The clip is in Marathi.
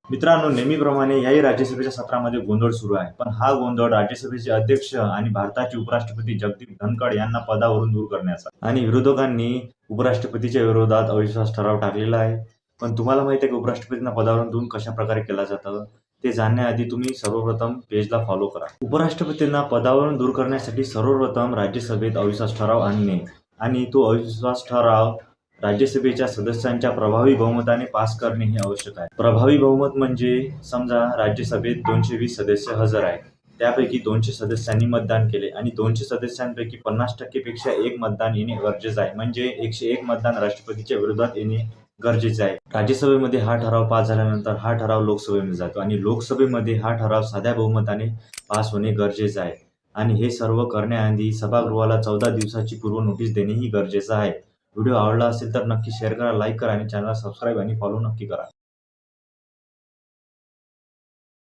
मित्रांनो, नेहमीप्रमाणे याही राज्यसभेच्या सत्रामध्ये गोंधळ सुरू आहे. पण हा गोंधळ राज्यसभेचे अध्यक्ष आणि भारताचे उपराष्ट्रपती जगदीप धनखड यांना पदावरून दूर करण्याचा आणि विरोधकांनी उपराष्ट्रपतीच्या विरोधात अविश्वास ठराव टाकलेला आहे. पण तुम्हाला माहिती आहे की उपराष्ट्रपतींना पदावरून दूर कशा प्रकारे केला जातं? ते जाणण्याआधी तुम्ही सर्वप्रथम पेजला फॉलो करा. उपराष्ट्रपतींना पदावरून दूर करण्यासाठी सर्वप्रथम राज्यसभेत अविश्वास ठराव आणणे आणि तो अविश्वास ठराव राज्यसभेच्या सदस्यांच्या प्रभावी बहुमताने पास करणे हे आवश्यक आहे. प्रभावी बहुमत म्हणजे समजा राज्यसभेत 220 सदस्य हजर आहेत, त्यापैकी 200 सदस्यांनी मतदान केले आणि 200 सदस्यांपैकी 50% पेक्षा एक मतदान येणे गरजेचं आहे. म्हणजे 101 मतदान राष्ट्रपतीच्या विरोधात येणे गरजेचे आहे. राज्यसभेमध्ये हा ठराव पास झाल्यानंतर हा ठराव लोकसभेमध्ये जातो आणि लोकसभेमध्ये हा ठराव साध्या बहुमताने पास होणे गरजेचं आहे. आणि हे सर्व करण्याआधी सभागृहाला 14 दिवसाची पूर्व नोटीस देणेही गरजेचं आहे. व्हिडिओ आवडला असेल तर नक्की शेअर करा, लाईक करा आणि चॅनलला सबस्क्राईब आणि फॉलो नक्की करा.